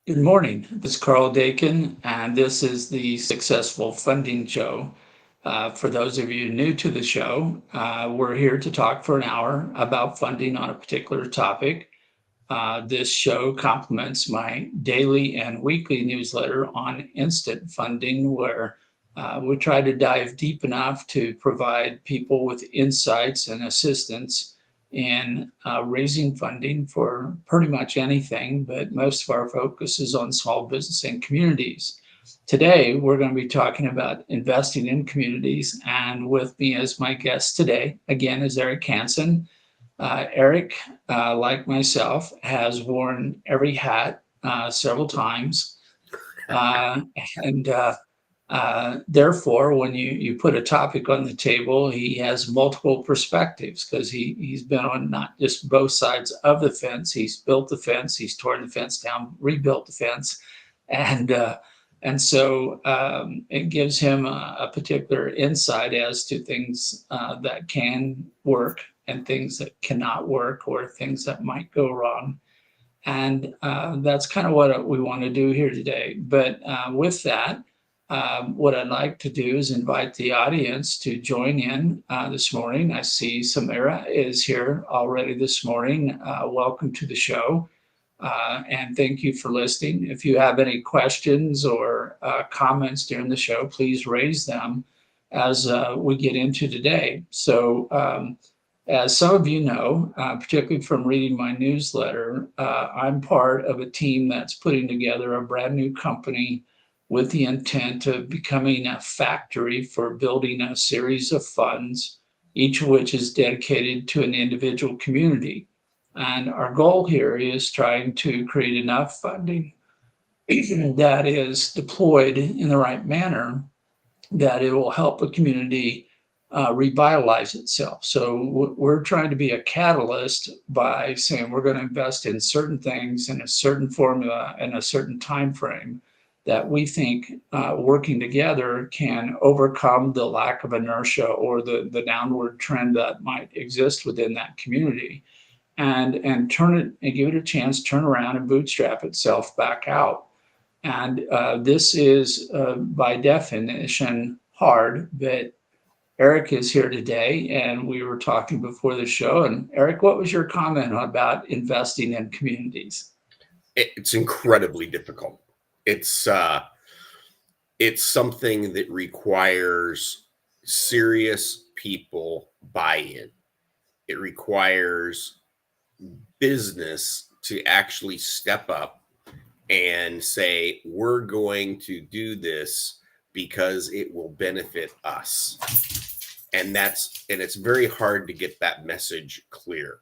Good morning. This is Carl Dakin, and this is the Successful Funding Show. For those of you new to the show, we're here to talk for an hour about funding on a particular topic. This show complements my daily and weekly newsletter on instant funding, where we try to dive deep enough to provide people with insights and assistance in raising funding for pretty much anything, but most of our focus is on small business and communities. Today, we're going to be talking about investing in communities, and with me as my guest today, again, is Eric Hanson. Eric, like myself, has worn every hat several times. Uh, and Therefore, when you put a topic on the table, he has multiple perspectives because he's been on not just both sides of the fence. He's built the fence, he's torn the fence down, rebuilt the fence, and uh, and so it gives him a particular insight as to things that can work and things that cannot work or things that might go wrong. And that's kind of what we want to do here today. But with that, what I'd like to do is invite the audience to join in this morning. I see Samira is here already this morning. Welcome to the show. And thank you for listening. If you have any questions or comments during the show, please raise them as we get into today. As some of you know, particularly from reading my newsletter, I'm part of a team that's putting together a brand new company with the intent of becoming a factory for building a series of funds, each of which is dedicated to an individual community. And our goal here is trying to create enough funding that is deployed in the right manner that it will help a community revitalize itself. So we're trying to be a catalyst by saying we're going to invest in certain things in a certain formula and a certain time frame that we think working together can overcome the lack of inertia or the downward trend that might exist within that community and turn it and give it a chance, turn around and bootstrap itself back out. And this is, by definition, hard. But Eric is here today, and we were talking before the show. And Eric, what was your comment about investing in communities? It's incredibly difficult. It's uh, it's something that requires serious people buy-in. It requires business to actually step up and say, we're going to do this because it will benefit us. And it's very hard to get that message clear.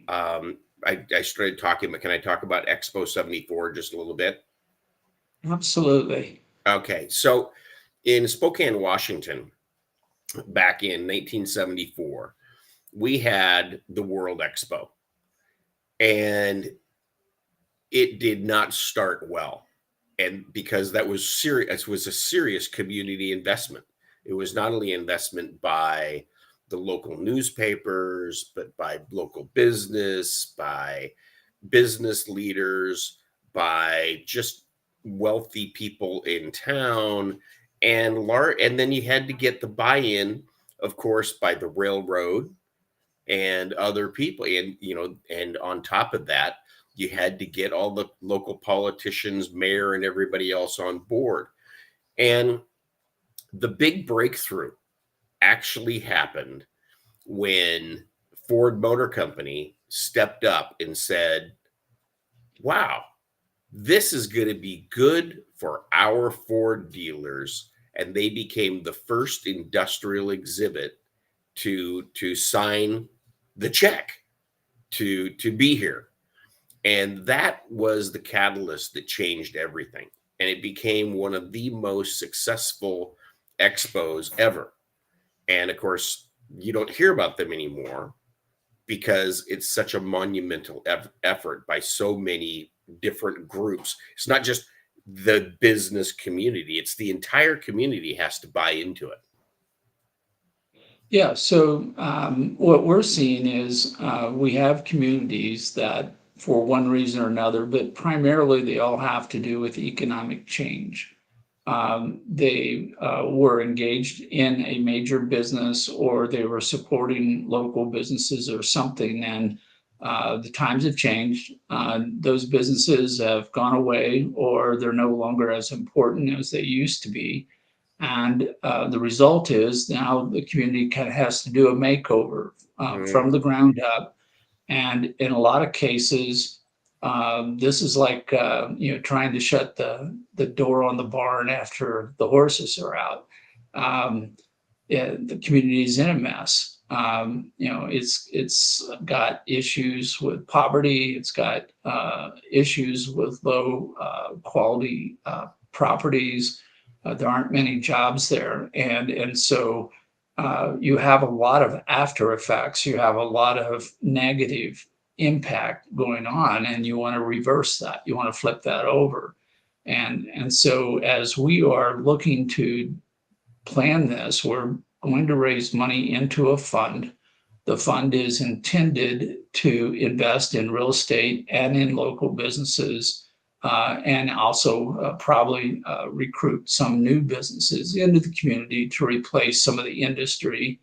I started talking, but can I talk about Expo 74 just a little bit? Absolutely. Okay, so in Spokane, Washington, back in 1974, we had the World Expo, and it did not start well. And because that was serious, it was a serious community investment. It was not only investment by the local newspapers, but by local business, by business leaders, by just wealthy people in town, and then you had to get the buy-in, of course, by the railroad and other people, and on top of that, you had to get all the local politicians, mayor, and everybody else on board. And the big breakthrough actually happened when Ford Motor Company stepped up and said, wow, this is going to be good for our Ford dealers. And they became the first industrial exhibit to sign the check to be here. And that was the catalyst that changed everything. And it became one of the most successful expos ever. And of course, you don't hear about them anymore because it's such a monumental effort by so many different groups. It's not just the business community, it's the entire community has to buy into it. Yeah, so what we're seeing is we have communities that for one reason or another, but primarily they all have to do with economic change. They were engaged in a major business, or they were supporting local businesses or something, and the times have changed. Those businesses have gone away, or they're no longer as important as they used to be. And the result is now the community kind of has to do a makeover Mm. from the ground up. And in a lot of cases, this is like trying to shut the door on the barn after the horses are out. Um, yeah, the community is in a mess. It's got issues with poverty. It's got issues with low quality properties. There aren't many jobs there, and so you have a lot of after effects. You have a lot of negative impact going on, and you want to reverse that. You want to flip that over, and so as we are looking to plan this, we're going to raise money into a fund. The fund is intended to invest in real estate and in local businesses, and also probably recruit some new businesses into the community to replace some of the industry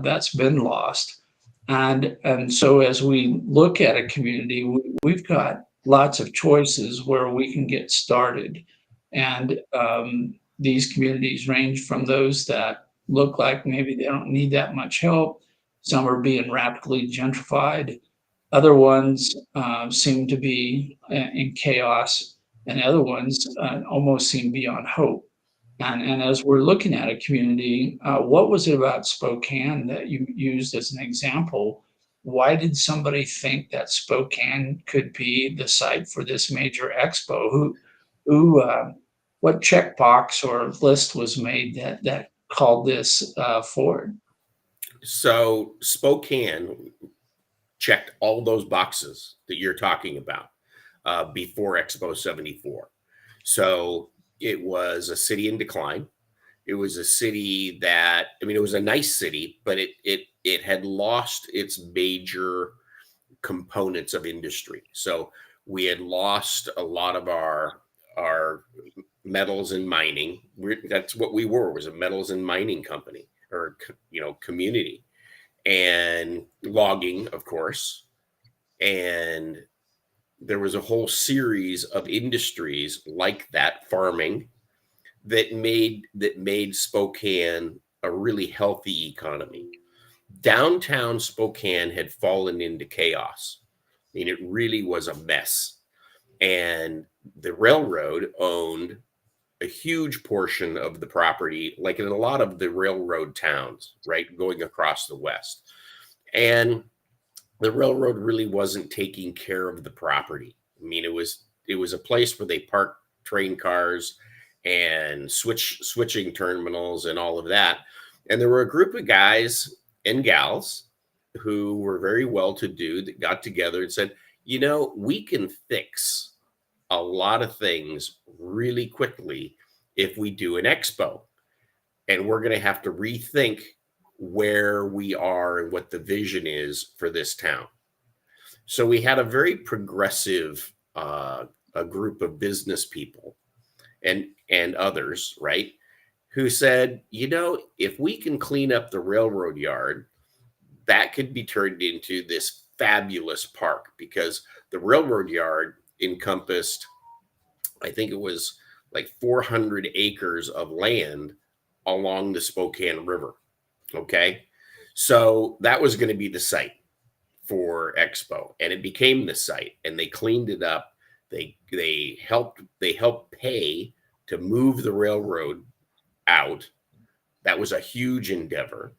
that's been lost. And so as we look at a community, we've got lots of choices where we can get started. And these communities range from those that look like maybe they don't need that much help. Some are being rapidly gentrified. Other ones seem to be in chaos, and other ones almost seem beyond hope. And as we're looking at a community, what was it about Spokane that you used as an example? Why did somebody think that Spokane could be the site for this major expo? Who, what checkbox or list was made that called this forward? So Spokane checked all those boxes that you're talking about before Expo 74. So it was a city in decline. It was a city that, I mean, it was a nice city, but it had lost its major components of industry. So we had lost a lot of our metals and mining. That's what we were, was a metals and mining company, or community, and logging, of course. And there was a whole series of industries like that, farming, that made Spokane a really healthy economy. Downtown Spokane had fallen into chaos. I mean, it really was a mess. And the railroad owned a huge portion of the property, like in a lot of the railroad towns, right, going across the West. And the railroad really wasn't taking care of the property. I mean, it was a place where they parked train cars and switching terminals and all of that. And there were a group of guys and gals who were very well to do that got together and said, we can fix a lot of things really quickly if we do an expo. And we're going to have to rethink where we are and what the vision is for this town. So we had a very progressive a group of business people and others, right, who said, if we can clean up the railroad yard, that could be turned into this fabulous park, because the railroad yard encompassed, I think it was like 400 acres of land along the Spokane River. Okay. So that was going to be the site for Expo, and it became the site, and they cleaned it up. They helped pay to move the railroad out. That was a huge endeavor.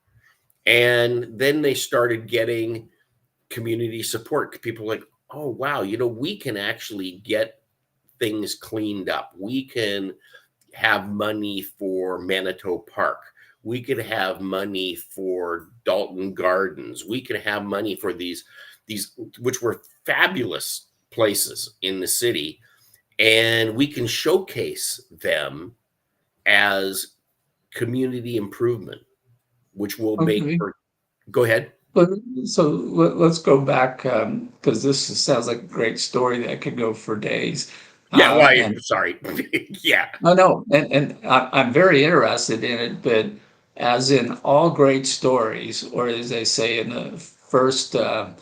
And then they started getting community support. People like, oh wow, we can actually get things cleaned up. We can have money for Manitou Park. We could have money for Dalton Gardens. We could have money for these which were fabulous places in the city, and we can showcase them as community improvement, which will make Okay. for. Go ahead. But so let's go back because this sounds like a great story that could go for days. Yeah, well, And sorry. Yeah. I know, and I'm very interested in it, but as in all great stories, or as they say in the first step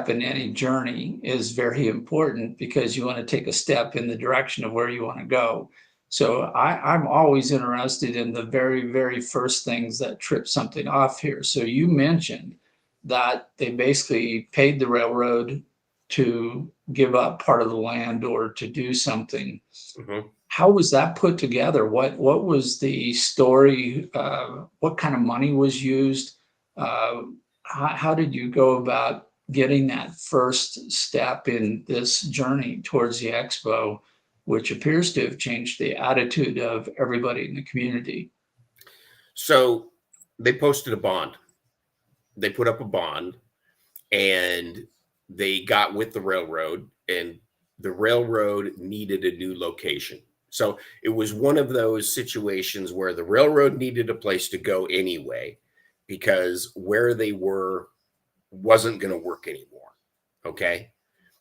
in any journey is very important because you want to take a step in the direction of where you want to go. So I'm always interested in the very, very first things that trip something off here. So you mentioned that they basically paid the railroad to give up part of the land or to do something. Mhm. How was that put together? What was the story? What kind of money was used? Uh, how did you go about getting that first step in this journey towards the expo, which appears to have changed the attitude of everybody in the community? So they posted a bond. They put up a bond, and they got with the railroad, and the railroad needed a new location. So it was one of those situations where the railroad needed a place to go anyway, because where they were wasn't going to work anymore. Okay.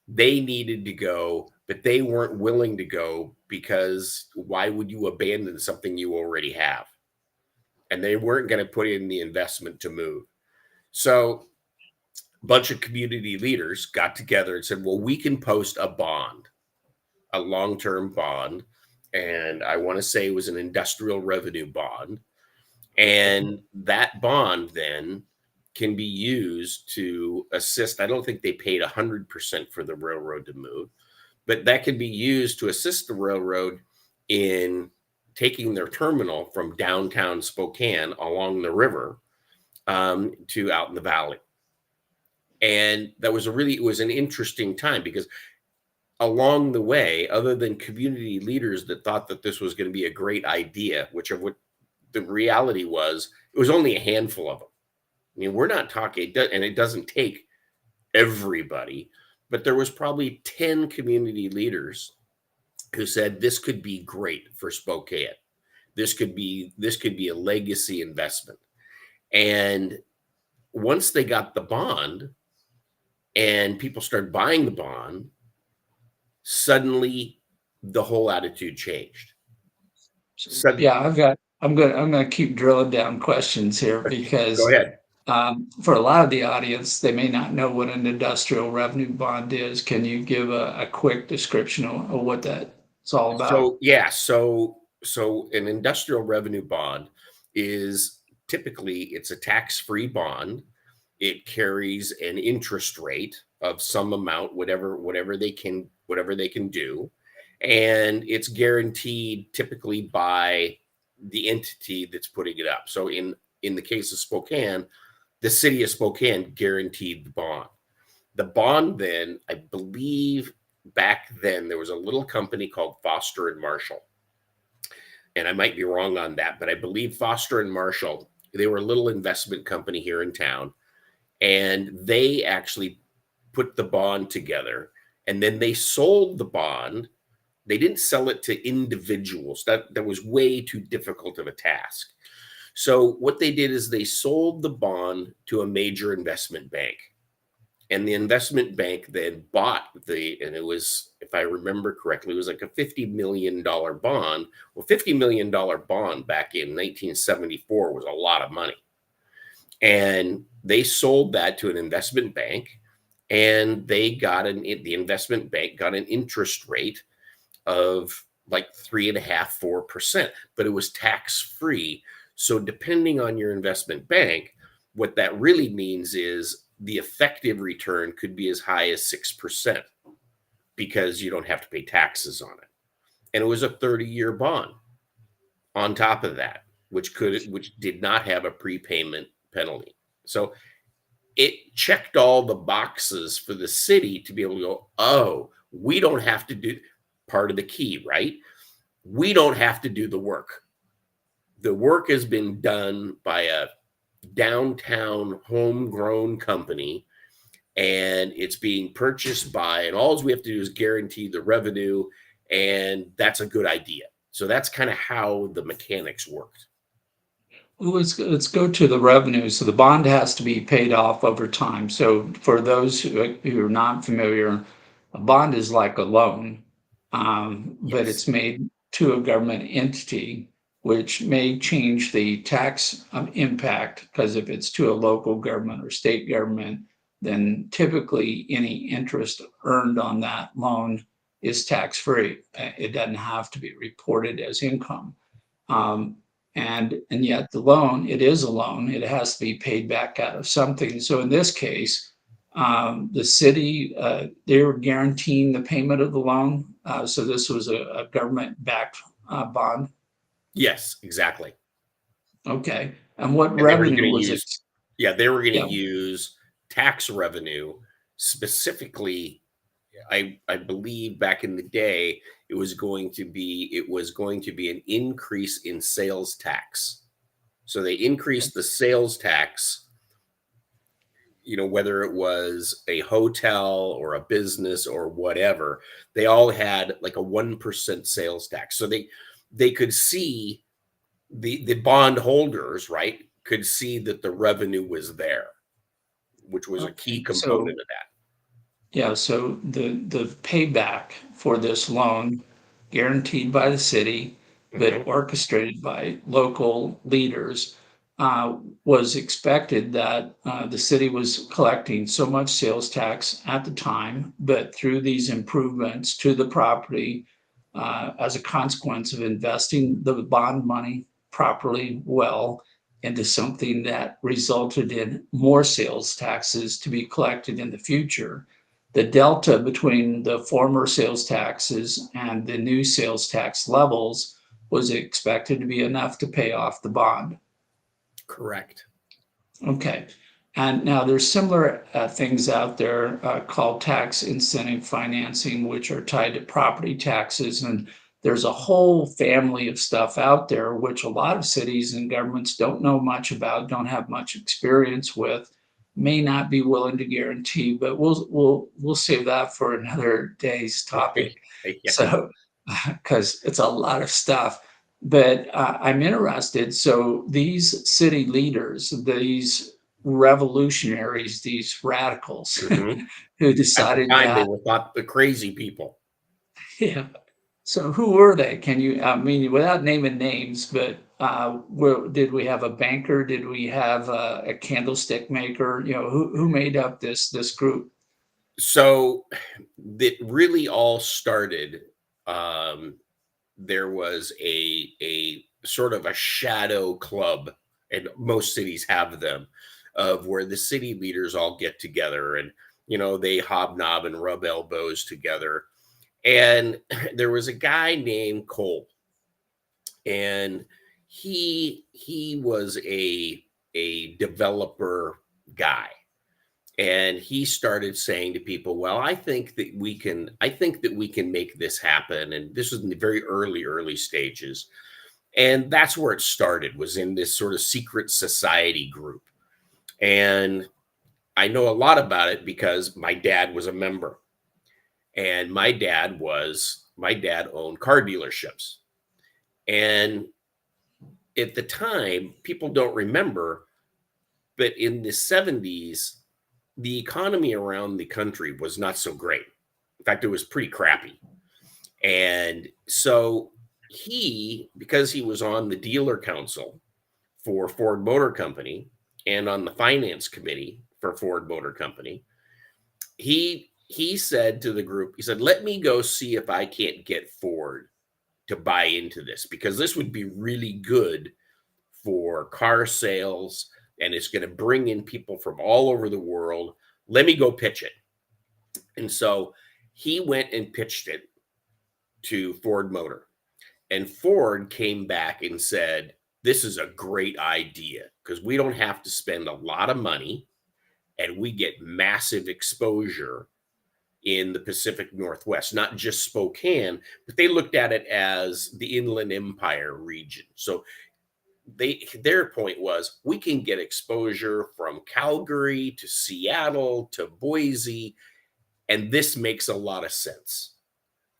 They needed to go, but they weren't willing to go because why would you abandon something you already have? And they weren't going to put in the investment to move. So a bunch of community leaders got together and said, well, we can post a bond, a long term bond. And I want to say it was an industrial revenue bond. And that bond then can be used to assist. I don't think they paid 100% for the railroad to move, but that can be used to assist the railroad in taking their terminal from downtown Spokane along the river to out in the valley. And that was it was an interesting time because along the way, other than community leaders that thought that this was going to be a great idea, which of what the reality was, it was only a handful of them. I mean, we're not talking, and it doesn't take everybody, but there was probably 10 community leaders who said this could be great for Spokane. This could be a legacy investment. And once they got the bond and people started buying the bond, suddenly the whole attitude changed. So, Sud- yeah, I'm gonna keep drilling down questions here Go because ahead. for a lot of the audience, they may not know what an industrial revenue bond is. Can you give a quick description of what that's all about? So an industrial revenue bond is typically it's a tax-free bond. It carries an interest rate of some amount, whatever they can do, and it's guaranteed typically by the entity that's putting it up. So in the case of Spokane, the city of Spokane guaranteed the bond. The bond then, I believe back then there was a little company called Foster and Marshall. And I might be wrong on that, but I believe Foster and Marshall, they were a little investment company here in town, and they actually put the bond together, and then they sold the bond. They didn't sell it to individuals. That was way too difficult of a task. So what they did is they sold the bond to a major investment bank. And the investment bank then bought and it was, if I remember correctly, it was like a $50 million bond. Well, $50 million bond back in 1974 was a lot of money. And they sold that to an investment bank, and the investment bank got an interest rate of like 3.5%, 4%, but it was tax free. So depending on your investment bank, what that really means is the effective return could be as high as 6% because you don't have to pay taxes on it. And it was a 30-year bond on top of that, which did not have a prepayment penalty. So it checked all the boxes for the city to be able to go, oh, we don't have to do part of the key, right? We don't have to do the work. The work has been done by a downtown homegrown company, and it's being purchased by, and all we have to do is guarantee the revenue, and that's a good idea. So that's kind of how the mechanics worked. Let's go to the revenue. So the bond has to be paid off over time. So for those who are not familiar, a bond is like a loan, but Yes. it's made to a government entity, which may change the tax impact, because if it's to a local government or state government, then typically any interest earned on that loan is tax free. It doesn't have to be reported as income. Um, and yet the loan, it is a loan. It has to be paid back out of something. So in this case, the city, they were guaranteeing the payment of the loan. So this was a government-backed bond. Yes, exactly. Okay. And what And they were revenue going to was it? use, yeah, they were going to Yeah. use tax revenue specifically. I believe back in the day it was going to be an increase in sales tax. So they increased the sales tax, whether it was a hotel or a business or whatever, they all had like a 1% sales tax. So they could see the bond holders, right, could see that the revenue was there, which was a key Okay. So component of that. yeah, so the payback for this loan, guaranteed by the city, but Hmm. orchestrated by local leaders, was expected that the city was collecting so much sales tax at the time, but through these improvements to the property, as a consequence of investing the bond money properly, well, into something that resulted in more sales taxes to be collected in the future. The delta between the former sales taxes and the new sales tax levels was expected to be enough to pay off the bond. Correct. Okay. And now there's similar things out there called tax incentive financing, which are tied to property taxes. And there's a whole family of stuff out there, which a lot of cities and governments don't know much about, don't have much experience with, may not be willing to guarantee. But we'll save that for another day's topic. Yeah. So, because it's a lot of stuff. But I'm interested. So these city leaders, these revolutionaries, these radicals Hmm. who At the decided time, they that, were thought the crazy people. yeah. So who were they? Can you, I mean, without naming names, but did we have a banker? Did we have a candlestick maker? Who made up this group? So that really all started. Um, there was a sort of a shadow club, and most cities have them, of where the city leaders all get together and they hobnob and rub elbows together. And there was a guy named Cole, and he was a developer guy, and he started saying to people, well, I think that we can make this happen. And this was in the very early stages, and that's where it started, was in this sort of secret society group. And I know a lot about it because my dad was a member, and my dad owned car dealerships. And at the time, people don't remember, but in the 70s, the economy around the country was not so great. In fact, it was pretty crappy. And so because he was on the dealer council for Ford Motor Company and on the finance committee for Ford Motor Company, he said to the group, he said, let me go see if I can't get Ford to buy into this, because this would be really good for car sales, and it's going to bring in people from all over the world. Let me go pitch it. And so he went and pitched it to Ford Motor. And Ford came back and said, this is a great idea because we don't have to spend a lot of money, and we get massive exposure in the Pacific Northwest, not just Spokane, but they looked at it as the Inland Empire region. So their point was, we can get exposure from Calgary to Seattle to Boise, and this makes a lot of sense.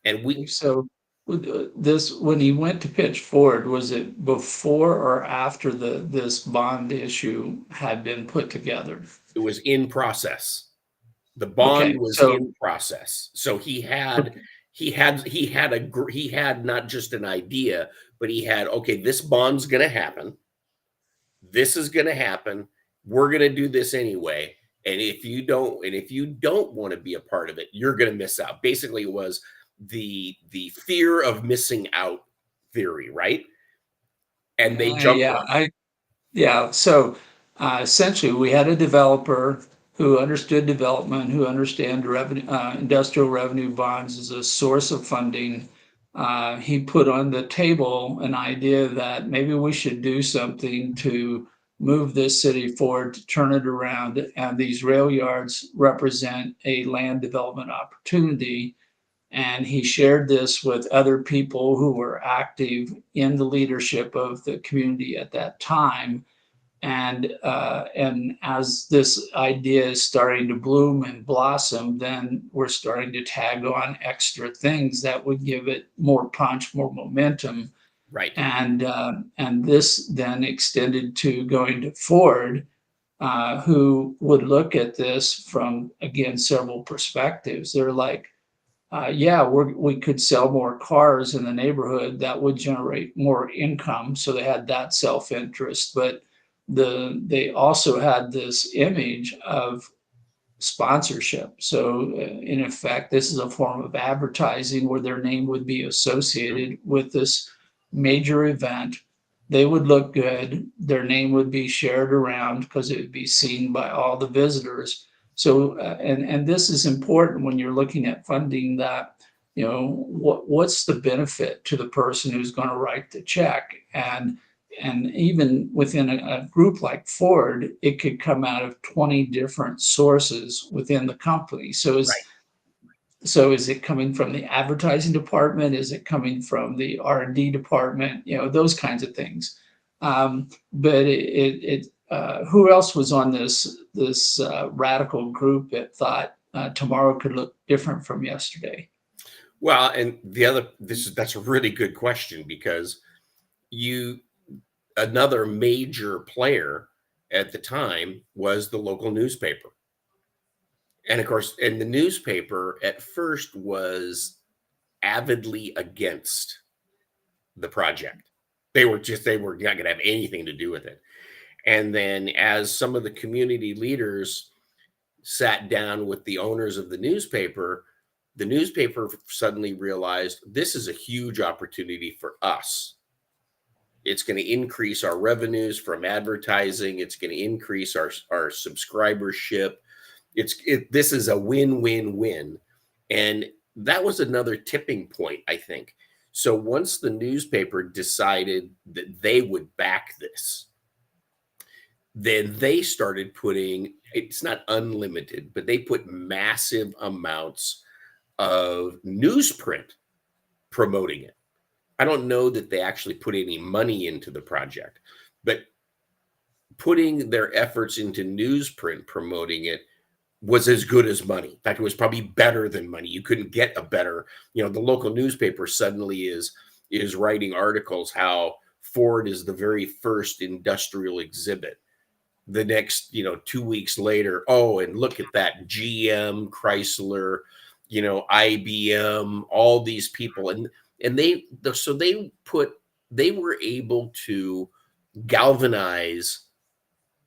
And we So this, when he went to pitch Ford, was it before or after this bond issue had been put together? It was in process. The bond Okay, was so in process. So okay, he had not just an idea, but he had, okay, this bond's going to happen. This is going to happen. We're going to do this anyway. And if you don't want to be a part of it, you're going to miss out. Basically, it was the fear of missing out theory, right? And they jumped yeah, on it. yeah. So essentially, we had a developer who understood development, who understand revenue, industrial revenue bonds as a source of funding. He put on the table an idea that maybe we should do something to move this city forward, to turn it around, and these rail yards represent a land development opportunity. And he shared this with other people who were active in the leadership of the community at that time. And as this idea is starting to bloom and blossom, then we're starting to tag on extra things that would give it more punch, more momentum. Right. And this then extended to going to Ford, who would look at this from, again, several perspectives. They're like, yeah, we could sell more cars in the neighborhood. That would generate more income. So they had that self-interest, but they also had this image of sponsorship. So in effect, this is a form of advertising where their name would be Mhm. associated with this major event. They would look good. Their name would be shared around because it would be seen by all the visitors. So and this is important when you're looking at funding that. What's the benefit to the person who's going to write the check, and even within a group like Ford, it could come out of 20 different sources within the company. Right. So is it coming from the advertising department? Is it coming from the R&D department? Those kinds of things. But who else was on this radical group that thought tomorrow could look different from yesterday? Well, and that's a really good question because you another major player at the time was the local newspaper. And of course, and the newspaper at first was avidly against the project. They were not going to have anything to do with it. And then as some of the community leaders sat down with the owners of the newspaper suddenly realized this is a huge opportunity for us. It's going to increase our revenues from advertising. It's going to increase our subscribership. This is a win-win-win. And that was another tipping point, I think. So once the newspaper decided that they would back this, then they started putting, it's not unlimited, but they put massive amounts of newsprint promoting it. I don't know that they actually put any money into the project, but putting their efforts into newsprint promoting it was as good as money. In fact, it was probably better than money. You couldn't get a better, the local newspaper suddenly is writing articles how Ford is the very first industrial exhibit. The next, 2 weeks later, oh, and look at that, GM, Chrysler, IBM, all these people. And they were able to galvanize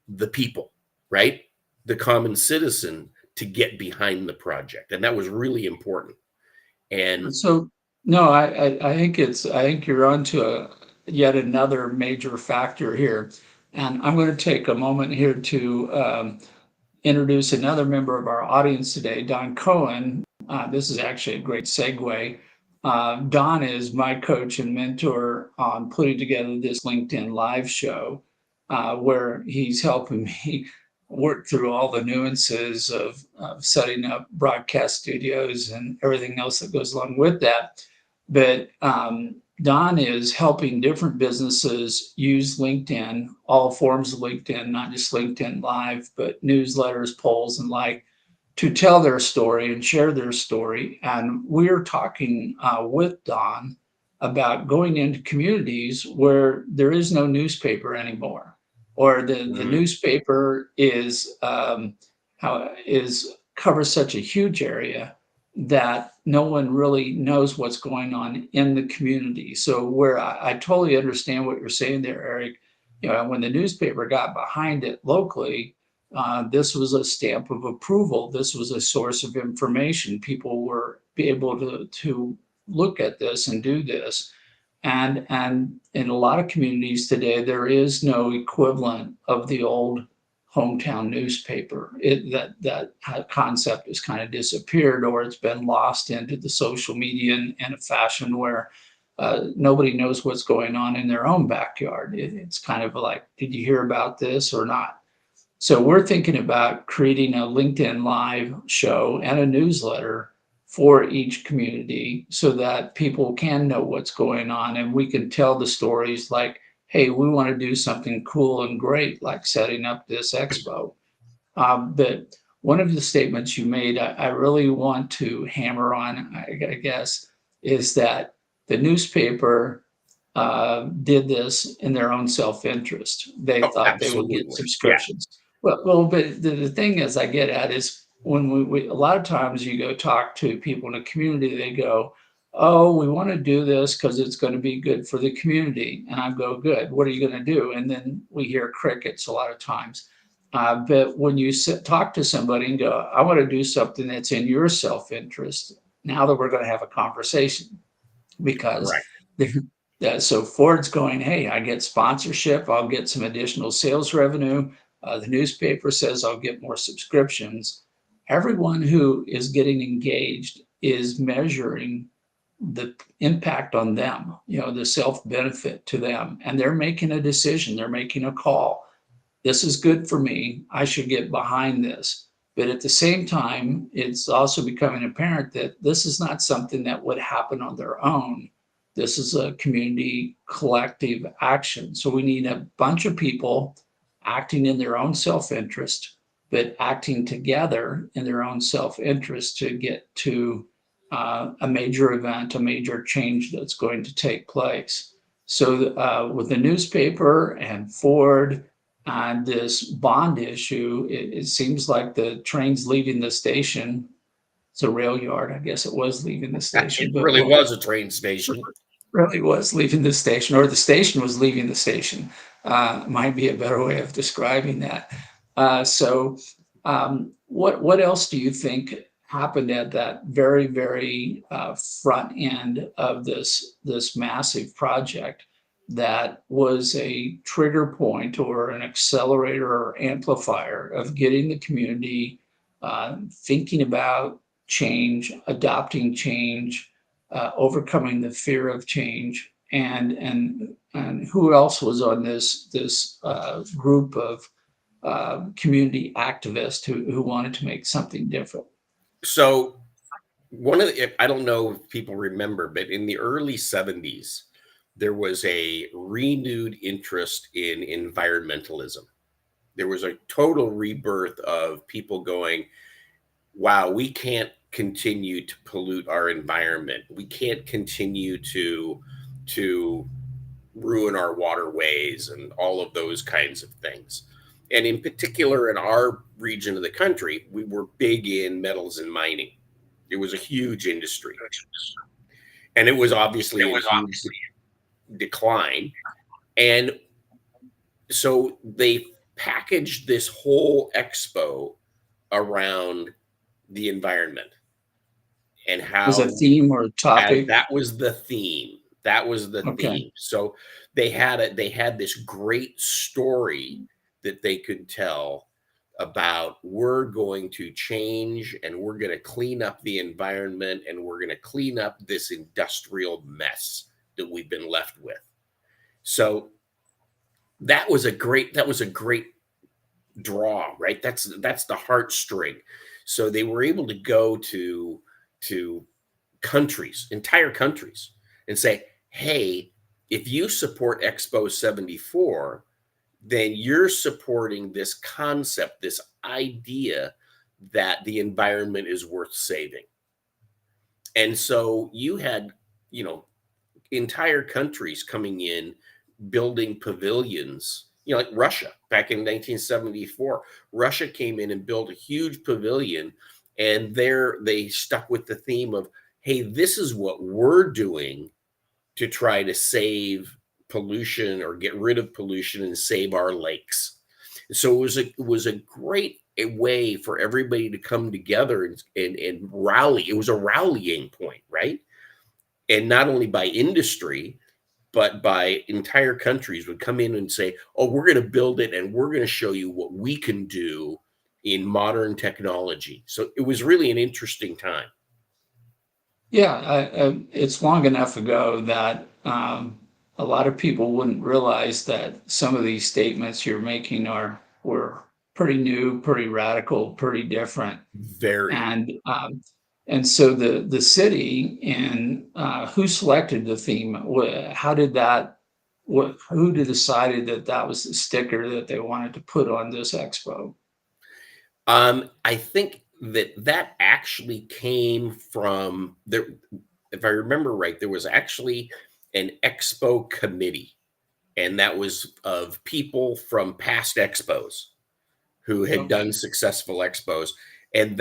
the people, right? The common citizen to get behind the project. And that was really important. And So no, I think you're onto yet another major factor here, and I'm going to take a moment here to introduce another member of our audience today, Don Cohen. This is actually a great segue. Don is my coach and mentor on putting together this LinkedIn live show, where he's helping me work through all the nuances of setting up broadcast studios and everything else that goes along with that. But Don is helping different businesses use LinkedIn, all forms of LinkedIn, not just LinkedIn Live, but newsletters, polls, and like, to tell their story and share their story. And we're talking with Don about going into communities where there is no newspaper anymore, or the Mhm. newspaper is how is covers such a huge area that no one really knows what's going on in the community. So where I totally understand what you're saying there, Eric. When the newspaper got behind it locally, this was a stamp of approval. This was a source of information. People were be able to look at this and do this. And in a lot of communities today, there is no equivalent of the old hometown newspaper. That concept has kind of disappeared, or it's been lost into the social media in a fashion where nobody knows what's going on in their own backyard. It's kind of like, did you hear about this or not? So we're thinking about creating a LinkedIn Live show and a newsletter for each community so that people can know what's going on and we can tell the stories like, hey, we want to do something cool and great, like setting up this expo. But one of the statements you made, I really want to hammer on, I guess, is that the newspaper did this in their own self-interest. They Oh, thought they would get absolutely. Yeah. subscriptions. But the thing is, I get at is when we a lot of times you go talk to people in a community, they go, "Oh, we want to do this because it's going to be good for the community." And I go, "Good. What are you going to do?" And then we hear crickets a lot of times. But when you talk to somebody and go, "I want to do something that's in your self-interest," now that we're going to have a conversation because Right. so Ford's going, hey, I get sponsorship, I'll get some additional sales revenue. The newspaper says I'll get more subscriptions. Everyone who is getting engaged is measuring the impact on them, the self benefit to them, and they're making a decision, they're making a call. This is good for me. I should get behind this. But at the same time, it's also becoming apparent that this is not something that would happen on their own. This is a community collective action. So we need a bunch of people acting in their own self interest, but acting together in their own self interest to get to a major event, a major change that's going to take place. So with the newspaper and Ford, on this bond issue, it seems like the train's leaving the station. It's a rail yard. I guess it was leaving the station, It but really well, was a train station. really was leaving the station, or the station was leaving the station. Might be a better way of describing that. What else do you think happened at that very front end of this massive project that was a trigger point or an accelerator or amplifier of getting the community thinking about change, adopting change, overcoming the fear of change, and who else was on this group of community activists who wanted to make something different? So one of the, I don't know if people remember, but in the early 70s, there was a renewed interest in environmentalism. There was a total rebirth of people going, wow, we can't continue to pollute our environment. We can't continue to ruin our waterways and all of those kinds of things. And in particular, in our region of the country, we were big in metals and mining. It was a huge industry, and it was obviously in huge decline. And so they packaged this whole expo around the environment and Was a how theme or a as topic? that was the theme. That was the Okay. theme. So they had this great story that they could tell about, we're going to change and we're going to clean up the environment and we're going to clean up this industrial mess that we've been left with. So that was a great draw, right? That's the heartstring. So they were able to go to countries, entire countries, and say, hey, if you support Expo 74, then you're supporting this concept, this idea that the environment is worth saving. And so you had, you know, entire countries coming in, building pavilions, like Russia back in 1974. Russia came in and built a huge pavilion, and there they stuck with the theme of, hey, this is what we're doing to try to save pollution or get rid of pollution and save our lakes. So it was a great way for everybody to come together and rally. It was a rallying point, right? And not only by industry, but by entire countries would come in and say, oh, we're going to build it and we're going to show you what we can do in modern technology. So it was really an interesting time. Yeah, it's long enough ago that a lot of people wouldn't realize that some of these statements you're making were pretty new, pretty radical, pretty different. Very. And so the city and who selected the theme? How did that? Who decided that that was the sticker that they wanted to put on this expo? I think that actually came from there. If I remember right, there was actually an expo committee, and that was of people from past expos who had done Okay. successful expos, and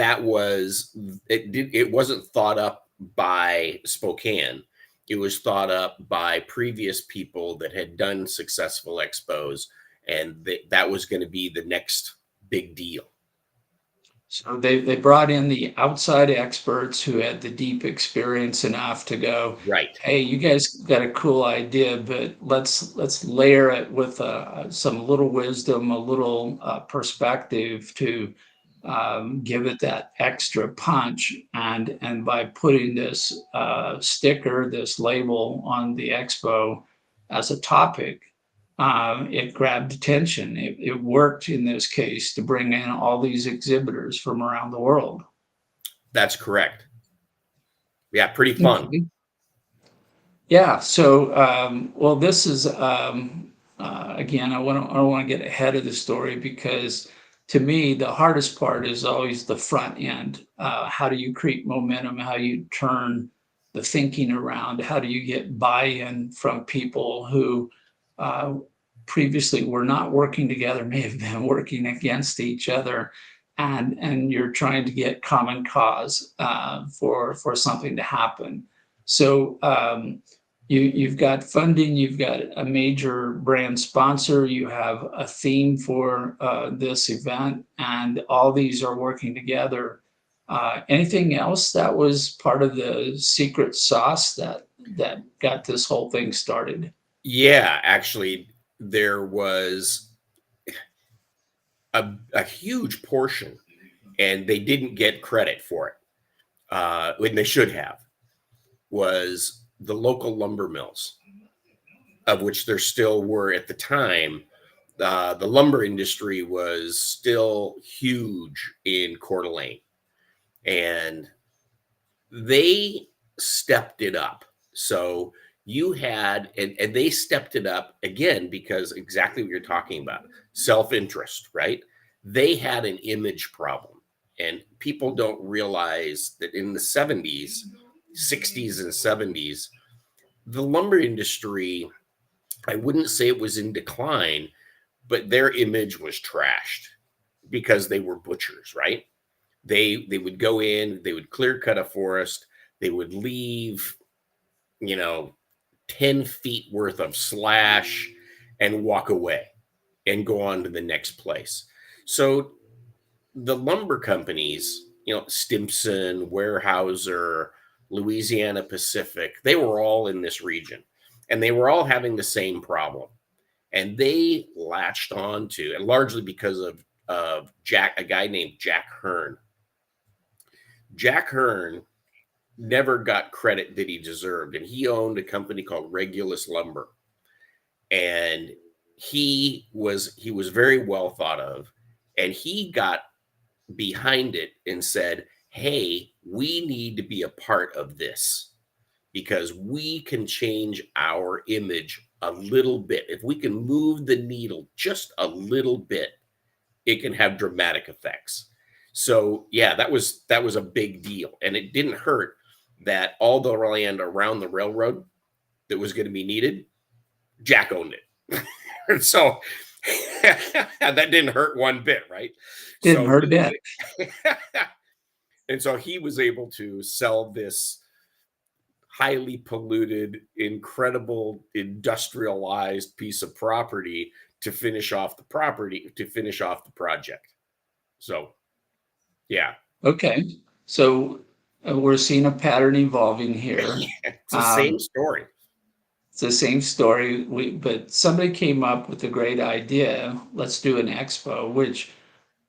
it wasn't thought up by Spokane. It was thought up by previous people that had done successful expos, and that was going to be the next big deal. So they brought in the outside experts who had the deep experience enough to go, Right. hey, you guys got a cool idea, but let's layer it with some little wisdom, a little perspective to give it that extra punch. And by putting this sticker, this label on the expo as a topic, it grabbed attention. It worked in this case to bring in all these exhibitors from around the world. That's correct. Yeah, pretty fun. Okay. Yeah. So, well, this is again. I don't want to get ahead of the story because to me the hardest part is always the front end. How do you create momentum? How do you turn the thinking around? How do you get buy-in from people who uh, previously were not working together, may have been working against each other, and you're trying to get common cause for something to happen. So. You've got funding, you've got a major brand sponsor, you have a theme for this event, and all these are working together. Anything else that was part of the secret sauce that got this whole thing started? Yeah, actually, there was a huge portion, and they didn't get credit for it when they should have, was the local lumber mills, of which there still were at the time. The lumber industry was still huge in Coeur d'Alene, and they stepped it up. So you had, and they stepped it up again because exactly what you're talking about, self-interest, right? They had an image problem, and people don't realize that in the 70s, 60s, and 70s, the lumber industry, I wouldn't say it was in decline, but their image was trashed because they were butchers, right? They would go in, they would clear cut a forest, they would leave, you know, 10 feet worth of slash and walk away and go on to the next place. So the lumber companies, Stimson, Weyerhaeuser, Louisiana Pacific, they were all in this region, and they were all having the same problem. And they latched on to, and largely because of a guy named Jack Hearn. Jack Hearn never got credit that he deserved, and he owned a company called Regulus Lumber, and he was very well thought of, and he got behind it and said, hey, we need to be a part of this because we can change our image a little bit. If we can move the needle just a little bit, it can have dramatic effects. So yeah, that was a big deal, and it didn't hurt that all the land around the railroad that was going to be needed, Jack owned it. And so that didn't hurt one bit, right? Didn't So hurt a bit. and so he was able to sell this highly polluted, incredible industrialized piece of property to finish off the project. So, yeah. Okay. So we're seeing a pattern evolving here. It's the same story. It's the same story. But somebody came up with a great idea. Let's do an expo, which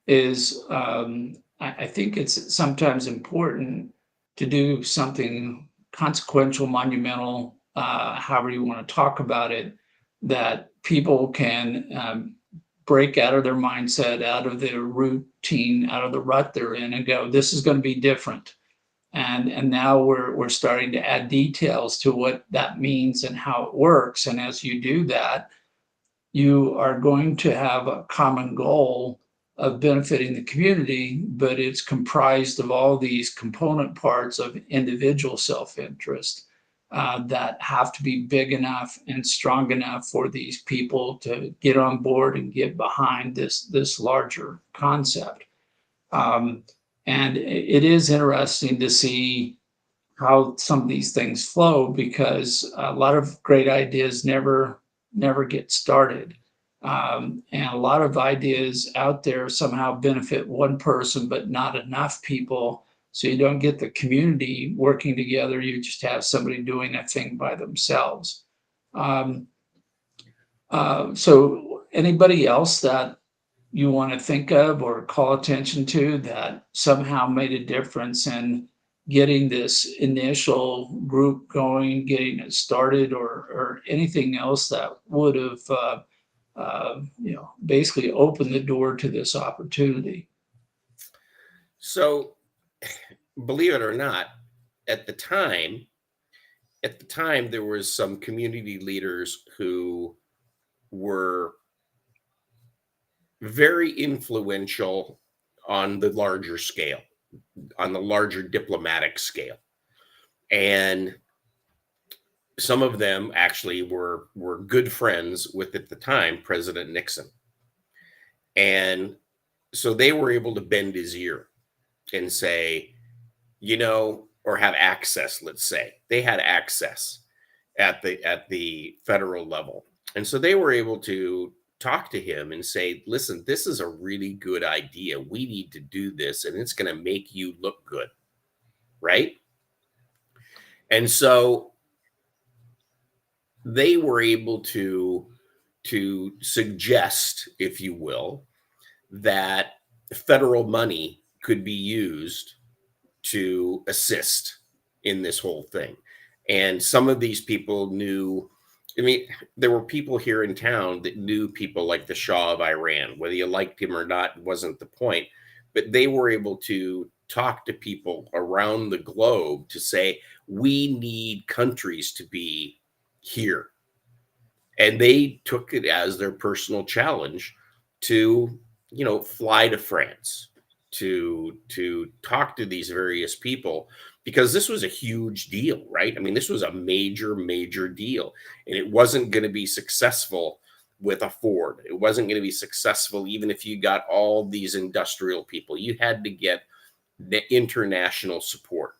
is, I think it's sometimes important to do something consequential, monumental, however you want to talk about it, that people can break out of their mindset, out of their routine, out of the rut they're in, and go, this is going to be different. And now we're starting to add details to what that means and how it works. And as you do that, you are going to have a common goal of benefiting the community, but it's comprised of all these component parts of individual self-interest that have to be big enough and strong enough for these people to get on board and get behind this larger concept. And it is interesting to see how some of these things flow, because a lot of great ideas never get started. And a lot of ideas out there somehow benefit one person, but not enough people. So you don't get the community working together. You just have somebody doing a thing by themselves. Um, so anybody else that you want to think of or call attention to that somehow made a difference in getting this initial group going, getting it started, or anything else that would have basically opened the door to this opportunity? So, believe it or not, at the time, there was some community leaders who were very influential on the larger scale, on the larger diplomatic scale. And some of them actually were good friends with, at the time, President Nixon. And so they were able to bend his ear and say, or have access, let's say. They had access at the federal level. And so they were able to talk to him and say, listen, this is a really good idea. We need to do this, and it's going to make you look good. Right? And so they were able to suggest, if you will, that federal money could be used to assist in this whole thing. And some of these people knew, there were people here in town that knew people like the Shah of Iran. Whether you liked him or not wasn't the point, but they were able to talk to people around the globe to say, we need countries to be here. And they took it as their personal challenge to, fly to France, to talk to these various people, because this was a huge deal, right? This was a major, major deal. And it wasn't going to be successful with a Ford. It wasn't going to be successful even if you got all these industrial people. You had to get the international support.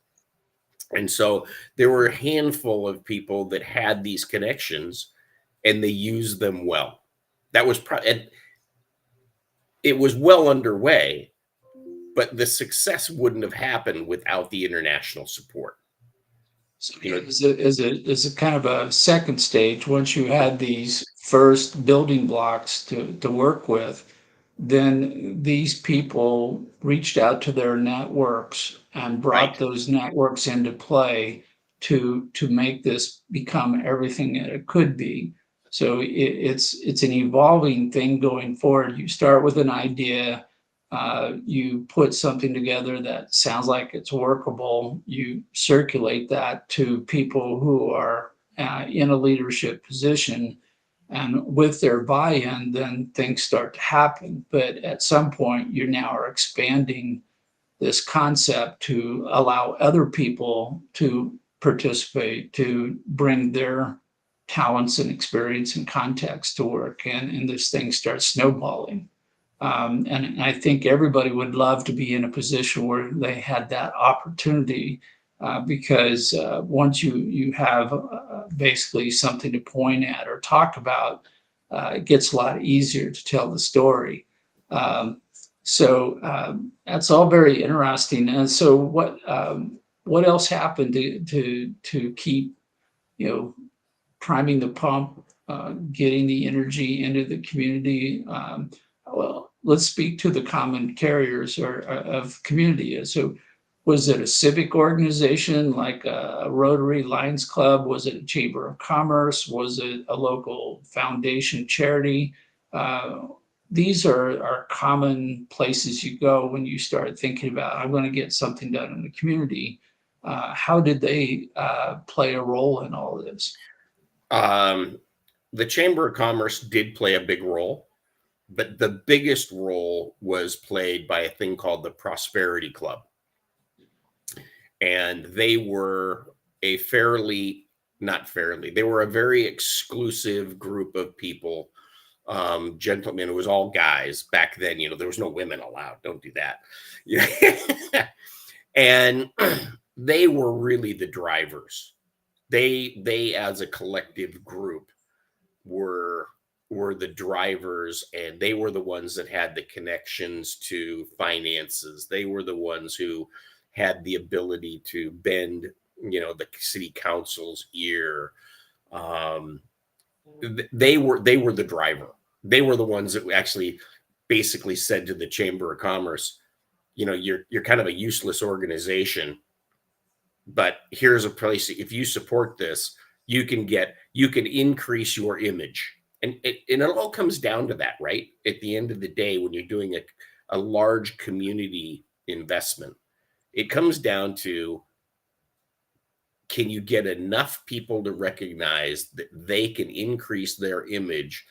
And so there were a handful of people that had these connections, and they used them well. That was it was well underway, but the success wouldn't have happened without the international support. So is it kind of a second stage, once you had these first building blocks to work with, then these people reached out to their networks and brought Right. those networks into play to make this become everything that it could be. So it's an evolving thing going forward. You start with an idea, you put something together that sounds like it's workable. You circulate that to people who are in a leadership position, and with their buy-in, then things start to happen. But at some point, you now are expanding this concept to allow other people to participate, to bring their talents and experience and context to work, and this thing starts snowballing. And I think everybody would love to be in a position where they had that opportunity, because once you have basically something to point at or talk about, it gets a lot easier to tell the story. Um, that's all very interesting. And so, what else happened to keep, you know, priming the pump, getting the energy into the community? Well, let's speak to the common carriers of community. So, was it a civic organization like a Rotary Lions Club? Was it a Chamber of Commerce? Was it a local foundation charity? Uh, these are common places you go when you start thinking about, I'm going to get something done in the community. How did they play a role in all of this? The Chamber of Commerce did play a big role, but the biggest role was played by a thing called the Prosperity Club. And they were a they were a very exclusive group of people, gentlemen. It was all guys back then. There was no women allowed. Don't do that. Yeah. And they were really the drivers. They as a collective group were the drivers, and they were the ones that had the connections to finances. They were the ones who had the ability to bend, the city council's ear. They were the driver. They were the ones that actually basically said to the Chamber of Commerce, you're kind of a useless organization, but here's a place. If you support this, you can increase your image. And it all comes down to that, right? At the end of the day, when you're doing a large community investment, it comes down to, can you get enough people to recognize that they can increase their image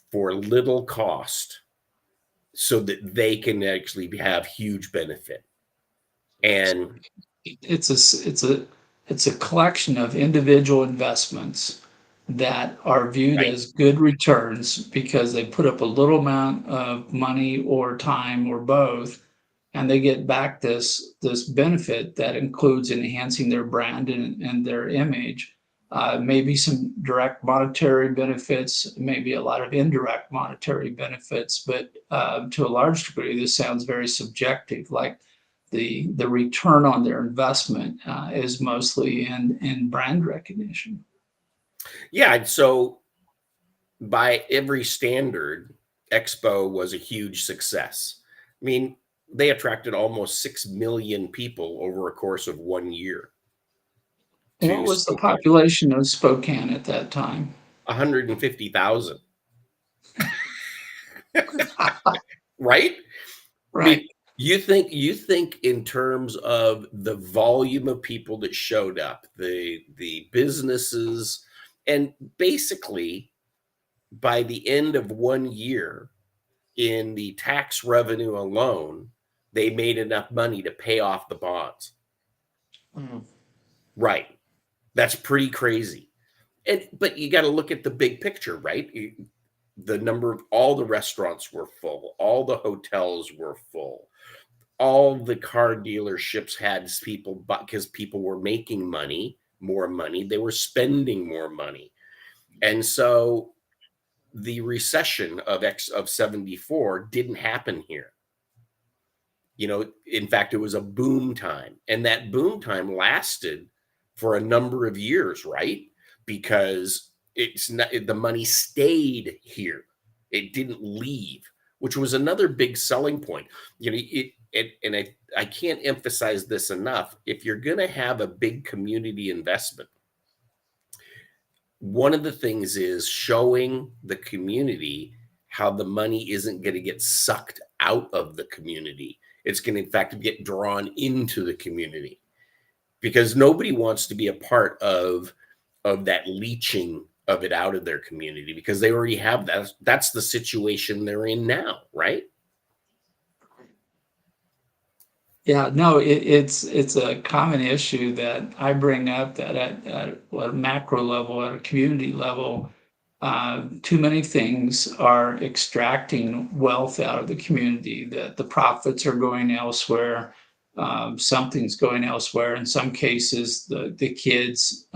for little cost so that they can actually have huge benefit? And it's a collection of individual investments that are viewed right. as good returns because they put up a little amount of money or time or both, and they get back this benefit that includes enhancing their brand and their image. Maybe some direct monetary benefits, maybe a lot of indirect monetary benefits, but to a large degree, this sounds very subjective. Like the return on their investment is mostly in brand recognition. Yeah. So by every standard, Expo was a huge success. I mean, they attracted almost 6 million people over a course of 1 year What to was the Spokane. population of Spokane at that time? 150,000. Right? I Right. mean, you think in terms of the volume of people that showed up, the businesses, and basically by the end of 1 year, in the tax revenue alone, they made enough money to pay off the bonds. Mm. Right. That's pretty crazy. But you got to look at the big picture, right? The number of all the restaurants were full, all the hotels were full, all the car dealerships had people, because people were making more money, they were spending more money. And so the recession of 74 didn't happen here. In fact, it was a boom time, and that boom time lasted for a number of years, right? Because the money stayed here. It didn't leave, which was another big selling point. I can't emphasize this enough. If you're going to have a big community investment, one of the things is showing the community how the money isn't going to get sucked out of the community. It's going to, in fact, get drawn into the community, because nobody wants to be a part of that leaching of it out of their community, because they already have that. That's the situation they're in now, right? Yeah, no, it's a common issue that I bring up that at a macro level, at a community level, too many things are extracting wealth out of the community, that the profits are going elsewhere. Something's going elsewhere. In some cases, the kids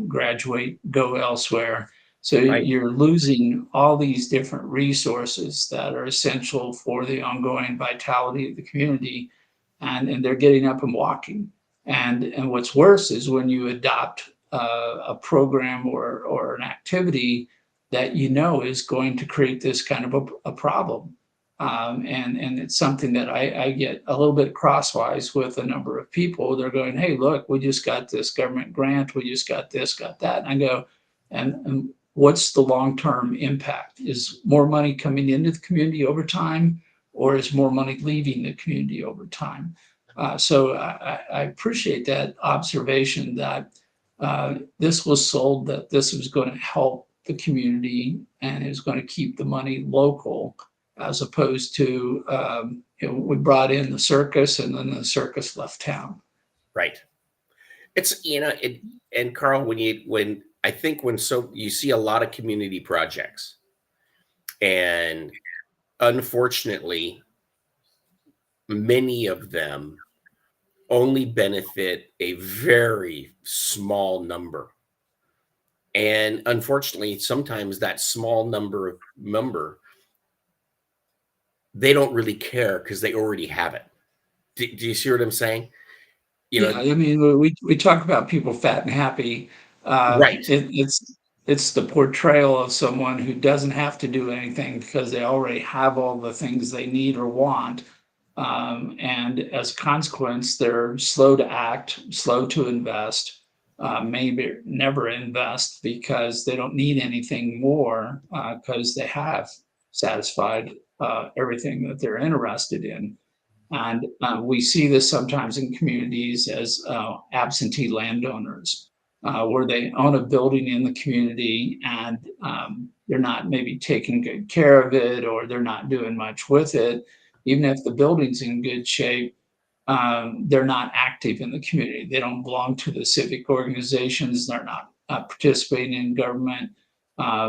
graduate, go elsewhere. So Right. you're losing all these different resources that are essential for the ongoing vitality of the community, and they're getting up and walking. And what's worse is when you adopt a program or an activity that you know is going to create this kind of a problem. And it's something that I get a little bit crosswise with a number of people. They're going, "Hey, look, we just got this government grant. We just got this, got that." And I go, and what's the long-term impact? Is more money coming into the community over time, or is more money leaving the community over time? So I appreciate that observation that this was sold that this was going to help the community and is going to keep the money local, as opposed to we brought in the circus and then the circus left town. Right. It's, it, and Carl, when I think when so you see a lot of community projects, and unfortunately, many of them only benefit a very small number. And unfortunately, sometimes that small number, they don't really care because they already have it. Do you see what I'm saying? You Yeah, know, I mean, we talk about people fat and happy. right. It's the portrayal of someone who doesn't have to do anything because they already have all the things they need or want. And as a consequence, they're slow to act, slow to invest, maybe never invest because they don't need anything more because they have satisfied everything that they're interested in. And we see this sometimes in communities as absentee landowners, where they own a building in the community and they're not maybe taking good care of it or they're not doing much with it. Even if the building's in good shape, they're not active in the community. They don't belong to the civic organizations. They're not participating in government.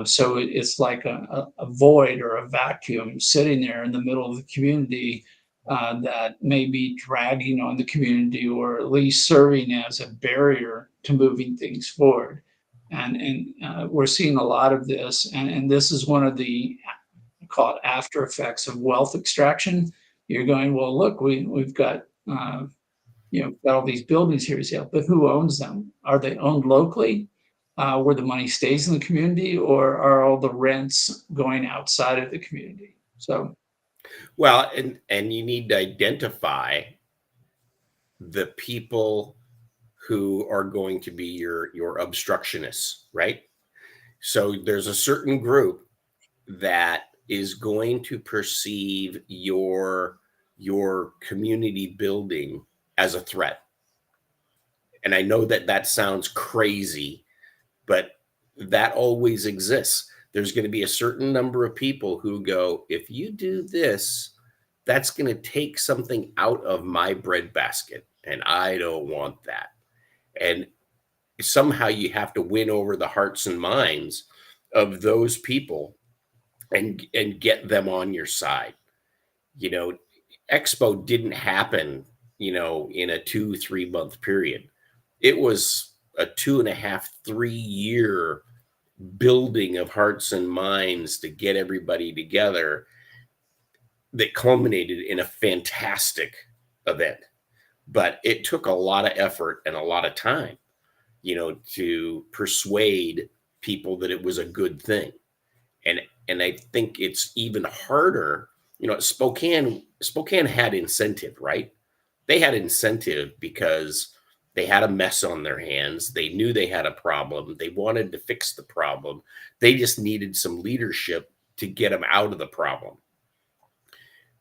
So it's like a void or a vacuum sitting there in the middle of the community that may be dragging on the community or at least serving as a barrier to moving things forward. And we're seeing a lot of this, and this is one of the call it after effects of wealth extraction. You're going, well, look, we've got got all these buildings here, yeah, but who owns them? Are they owned locally, where the money stays in the community, or are all the rents going outside of the community? So Well, and you need to identify the people who are going to be your obstructionists, right? So there's a certain group that is going to perceive your community building as a threat. And I know that that sounds crazy, but that always exists. There's going to be a certain number of people who go, if you do this, that's going to take something out of my breadbasket, and I don't want that. And somehow you have to win over the hearts and minds of those people and get them on your side. You know, Expo didn't happen, in a 2-3 month period. It was a 2.5, 3 year building of hearts and minds to get everybody together that culminated in a fantastic event. But it took a lot of effort and a lot of time, to persuade people that it was a good thing. And I think it's even harder. Spokane had incentive, right? They had incentive because they had a mess on their hands. They knew they had a problem. They wanted to fix the problem. They just needed some leadership to get them out of the problem.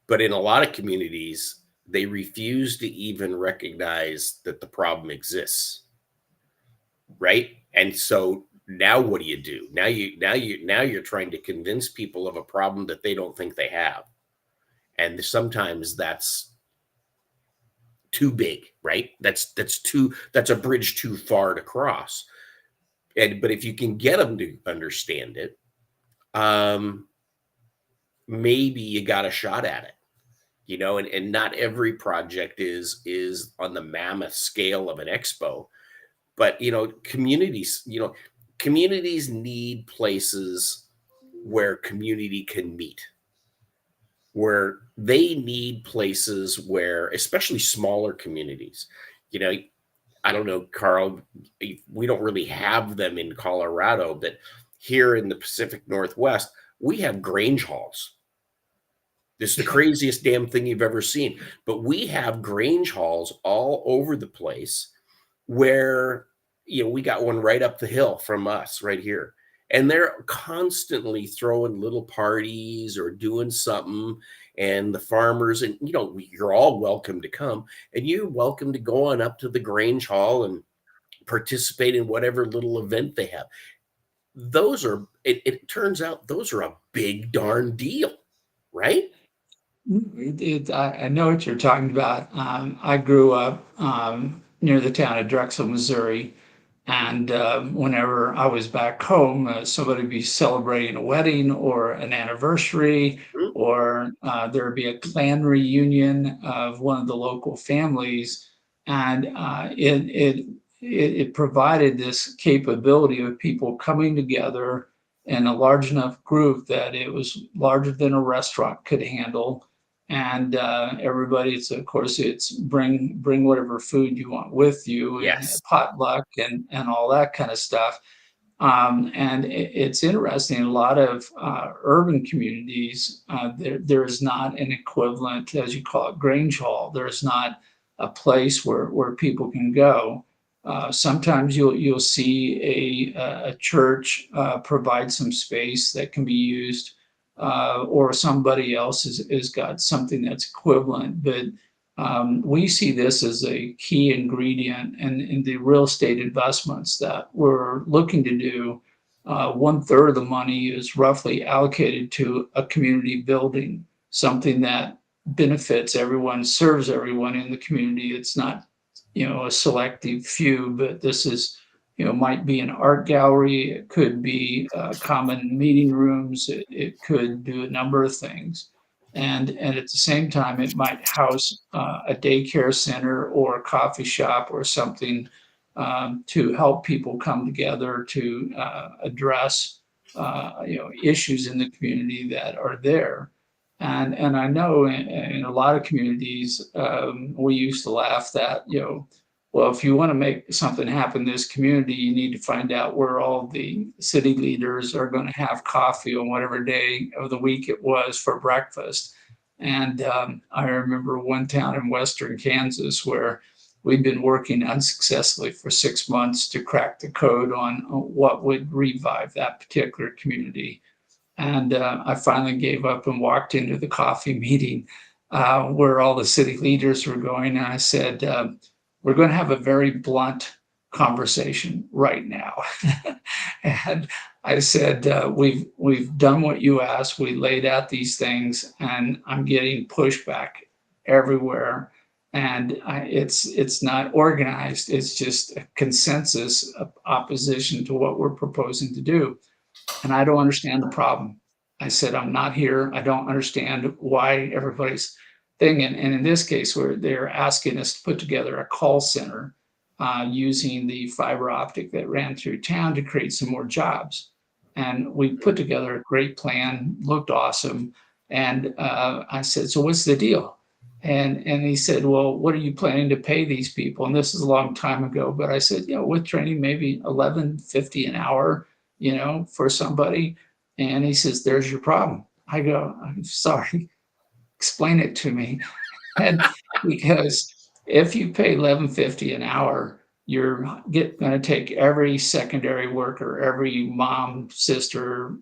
But in a lot of communities, they refuse to even recognize that the problem exists, right? And so now what do? Now you're trying to convince people of a problem that they don't think they have. And sometimes that's too big, right? That's a bridge too far to cross. But if you can get them to understand it, um, maybe you got a shot at it. And not every project is on the mammoth scale of an expo, but communities need places where community can meet, where they need places where, especially smaller communities, you know I don't know, Carl, we don't really have them in Colorado, but here in the Pacific Northwest, we have Grange halls. This is the craziest damn thing you've ever seen. But we have Grange halls all over the place where, we got one right up the hill from us right here. And they're constantly throwing little parties or doing something. And the farmers, and, you're all welcome to come. And you're welcome to go on up to the Grange Hall and participate in whatever little event they have. It turns out those are a big darn deal, right? I know what you're talking about. I grew up near the town of Drexel, Missouri, and whenever I was back home, somebody would be celebrating a wedding or an anniversary, Mhm. or there would be a clan reunion of one of the local families, and it provided this capability of people coming together in a large enough group that it was larger than a restaurant could handle. And everybody, of course, it's bring whatever food you want with you, and Yes. potluck and all that kind of stuff. And it's interesting. A lot of urban communities, there is not an equivalent, as you call it, Grange Hall. There's not a place where people can go. Sometimes you'll see a church provide some space that can be used, or somebody else has got something that's equivalent. But we see this as a key ingredient in the real estate investments that we're looking to do. One-third of the money is roughly allocated to a community building, something that benefits everyone, serves everyone in the community. It's not, a selective few, but this is, might be an art gallery. It could be common meeting rooms. It could do a number of things. And at the same time, it might house a daycare center or a coffee shop or something, to help people come together to address issues in the community that are there. And I know in a lot of communities, we used to laugh that, well, if you want to make something happen in this community, you need to find out where all the city leaders are going to have coffee on whatever day of the week it was for breakfast. And I remember one town in western Kansas where we'd been working unsuccessfully for 6 months to crack the code on what would revive that particular community. And I finally gave up and walked into the coffee meeting where all the city leaders were going. And I said, we're going to have a very blunt conversation right now. And I said, we've done what you asked. We laid out these things, and I'm getting pushback everywhere. And it's not organized. It's just a consensus of opposition to what we're proposing to do. And I don't understand the problem. I said, I'm not here. I don't understand why everybody's thing. And in this case, where they're asking us to put together a call center using the fiber optic that ran through town to create some more jobs. And we put together a great plan, looked awesome. And I said, so what's the deal? And he said, well, what are you planning to pay these people? And this is a long time ago, but I said, with training, maybe 11.50 an hour, for somebody. And he says, there's your problem. I go, I'm sorry, explain it to me. And because if you pay 11.50 an hour, you're going to take every secondary worker, every mom, sister,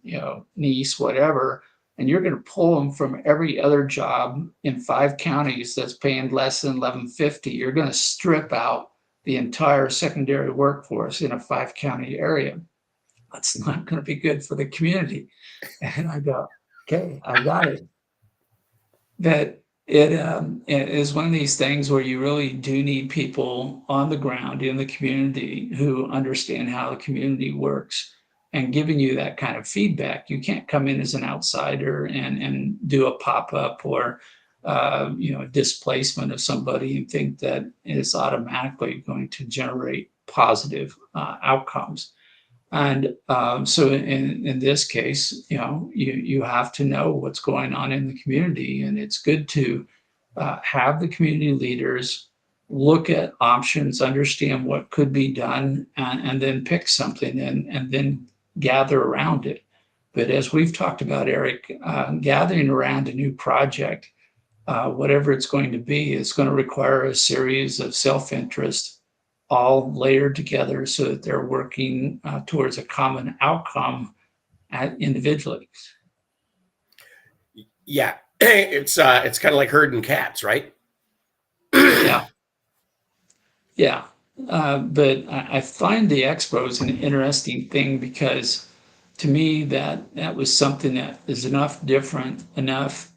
niece, whatever, and you're going to pull them from every other job in 5 counties that's paying less than 11.50. You're going to strip out the entire secondary workforce in a 5-county area. That's not going to be good for the community. And I go, okay, I got it. That it is one of these things where you really do need people on the ground in the community who understand how the community works and giving you that kind of feedback. You can't come in as an outsider and do a pop-up or displacement of somebody and think that it's automatically going to generate positive outcomes. And so in this case, you have to know what's going on in the community, and it's good to have the community leaders look at options, understand what could be done, and then pick something and then gather around it. But as we've talked about, Eric, gathering around a new project, whatever it's going to be, is going to require a series of self-interest all layered together so that they're working towards a common outcome individually. Yeah, it's kind of like herding cats, right? Yeah, yeah. But I find the expos an interesting thing because to me that was something that is enough different, enough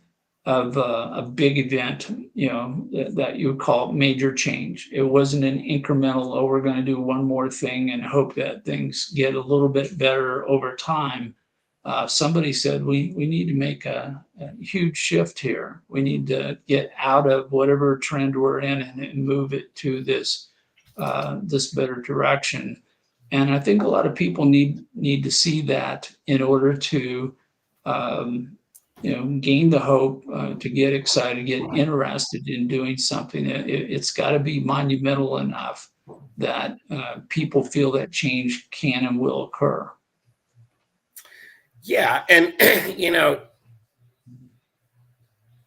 of a big event, that you would call major change. It wasn't an incremental, oh, we're going to do one more thing and hope that things get a little bit better over time. Somebody said we need to make a huge shift here. We need to get out of whatever trend we're in and move it to this better direction. And I think a lot of people need to see that in order to gain the hope, to get excited, get interested in doing something. It's got to be monumental enough that people feel that change can and will occur. Yeah, and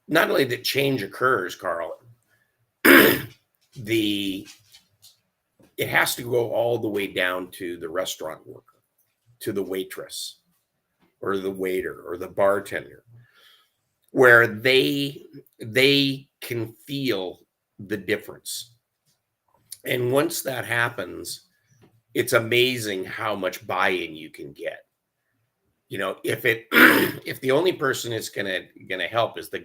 not only that change occurs, Carl, it has to go all the way down to the restaurant worker, to the waitress, or the waiter, or the bartender, where they can feel the difference. And once that happens, it's amazing how much buy-in you can get. If the only person it's gonna help is the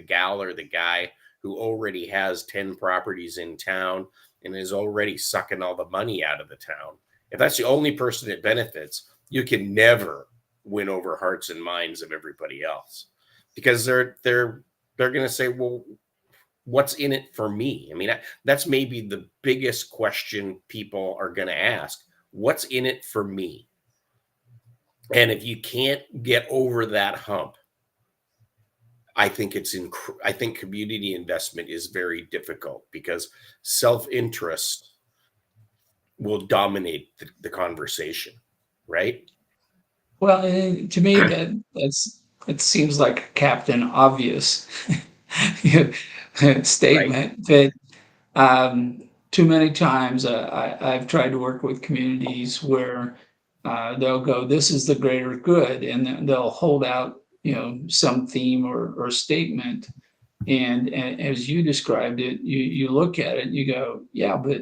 gal, or the guy who already has 10 properties in town and is already sucking all the money out of the town, if that's the only person it benefits, you can never win over hearts and minds of everybody else, because they're gonna say, well, what's in it for me? I mean, that's maybe the biggest question people are gonna ask. What's in it for me? And if you can't get over that hump, I think I think community investment is very difficult, because self-interest will dominate the conversation, right? Well, to me, it seems like a Captain Obvious Right. statement, but too many times I've tried to work with communities where they'll go, "This is the greater good," and then they'll hold out, some theme or statement. And as you described it, you look at it and you go, "Yeah, but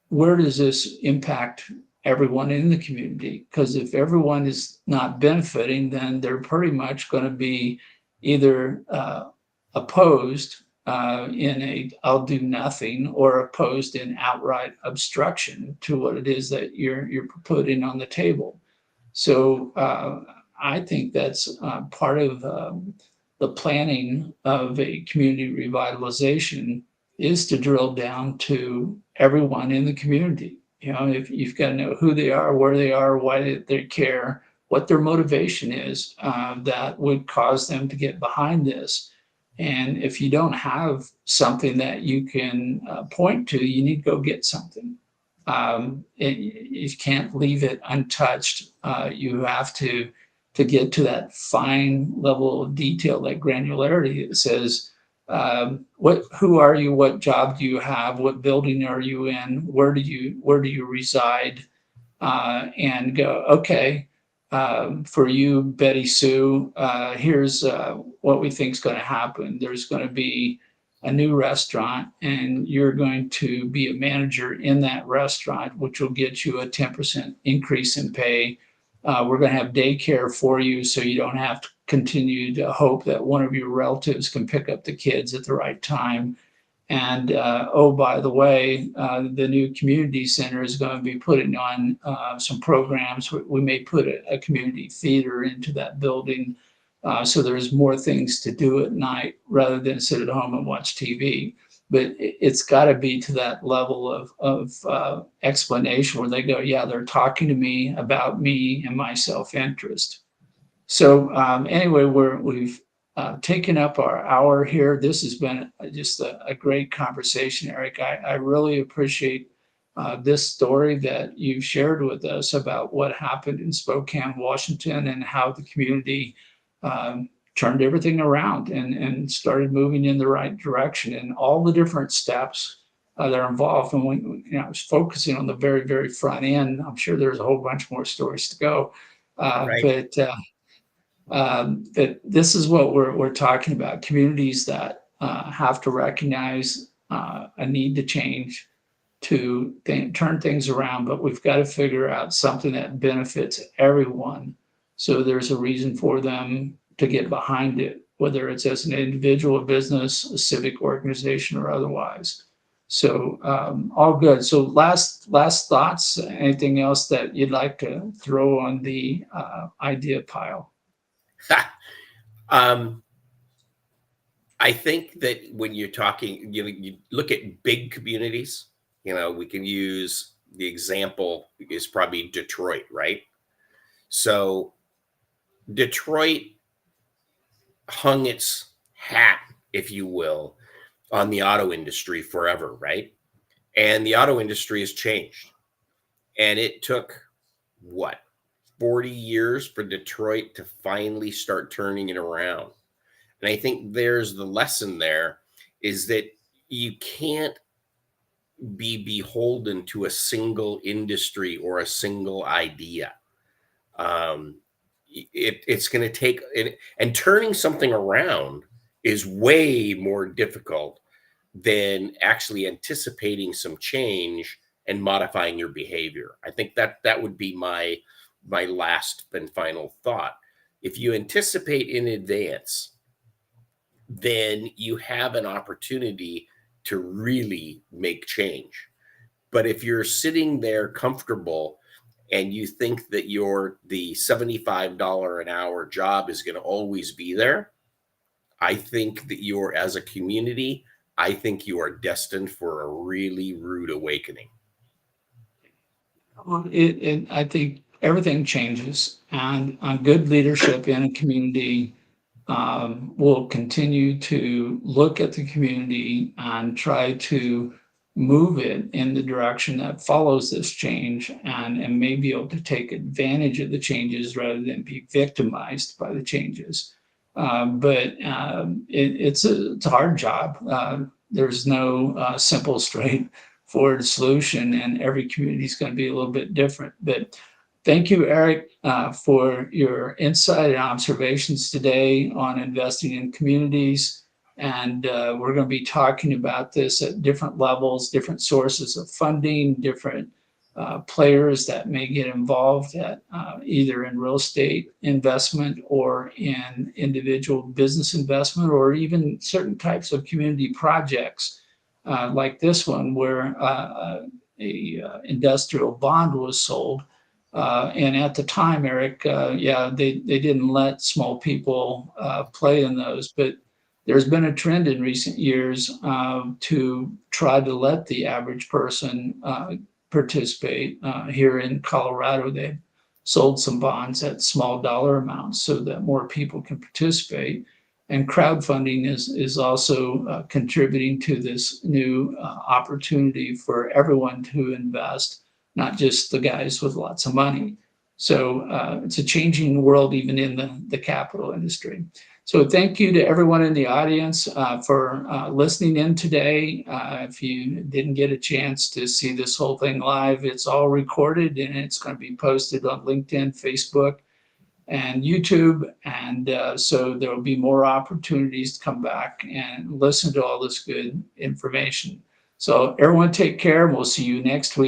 where does this impact everyone in the community?" Because if everyone is not benefiting, then they're pretty much going to be either opposed in a "I'll do nothing" or opposed in outright obstruction to what it is that you're putting on the table. So I think that's part of the planning of a community revitalization is to drill down to everyone in the community. If you've got to know who they are, where they are, why they care, what their motivation is, that would cause them to get behind this. And if you don't have something that you can point to, you need to go get something. You can't leave it untouched. You have to get to that fine level of detail, that granularity that says, who are you? What job do you have? What building are you in? Where do you reside? And go, okay, for you, Betty Sue, here's what we think is going to happen. There's going to be a new restaurant, and you're going to be a manager in that restaurant, which will get you a 10% increase in pay. We're going to have daycare for you, so you don't have to continue to hope that one of your relatives can pick up the kids at the right time. And oh, by the way, the new community center is going to be putting on some programs. We may put a community theater into that building, so there's more things to do at night rather than sit at home and watch TV. But it's got to be to that level of explanation where they go, yeah, they're talking to me about me and my self-interest. So anyway, we've taken up our hour here. This has been just a great conversation, Eric. I really appreciate this story that you've shared with us about what happened in Spokane, Washington, and how the community turned everything around and started moving in the right direction, and all the different steps that are involved. And when I was focusing on the very, very front end, I'm sure there's a whole bunch more stories to go. Right. But this is what we're talking about: communities that have to recognize a need to change to turn things around, but we've got to figure out something that benefits everyone. So there's a reason for them to get behind it, whether it's as an individual, a business, a civic organization, or otherwise. So all good. So last thoughts. Anything else that you'd like to throw on the idea pile? um, I think that when you're talking, you look at big communities. We can use the example is probably Detroit, right? So Detroit hung its hat, if you will, on the auto industry forever, right? And the auto industry has changed. And it took, what, 40 years for Detroit to finally start turning it around. And I think there's the lesson there, is that you can't be beholden to a single industry or a single idea. It's going to take, and turning something around is way more difficult than actually anticipating some change and modifying your behavior. I think that would be my last and final thought. If you anticipate in advance, then you have an opportunity to really make change. But if you're sitting there comfortable and you think that the $75 an hour job is going to always be there, I think that as a community, I think you are destined for a really rude awakening. I think everything changes, and good leadership in a community will continue to look at the community and try to move it in the direction that follows this change, and may be able to take advantage of the changes rather than be victimized by the changes. It's a hard job. There's no simple, straightforward solution, and every community is going to be a little bit different. But thank you, Eric, for your insight and observations today on investing in communities. And we're going to be talking about this at different levels, different sources of funding, different players that may get involved at either in real estate investment or in individual business investment, or even certain types of community projects like this one, where a industrial bond was sold. And at the time, Eric, they didn't let small people play in those, but there's been a trend in recent years to try to let the average person participate. Here in Colorado, they've sold some bonds at small dollar amounts so that more people can participate. And crowdfunding is also contributing to this new opportunity for everyone to invest, not just the guys with lots of money. So it's a changing world, even in the capital industry. So thank you to everyone in the audience for listening in today. If you didn't get a chance to see this whole thing live, it's all recorded and it's going to be posted on LinkedIn, Facebook, and YouTube. And so there will be more opportunities to come back and listen to all this good information. So everyone take care, and we'll see you next week.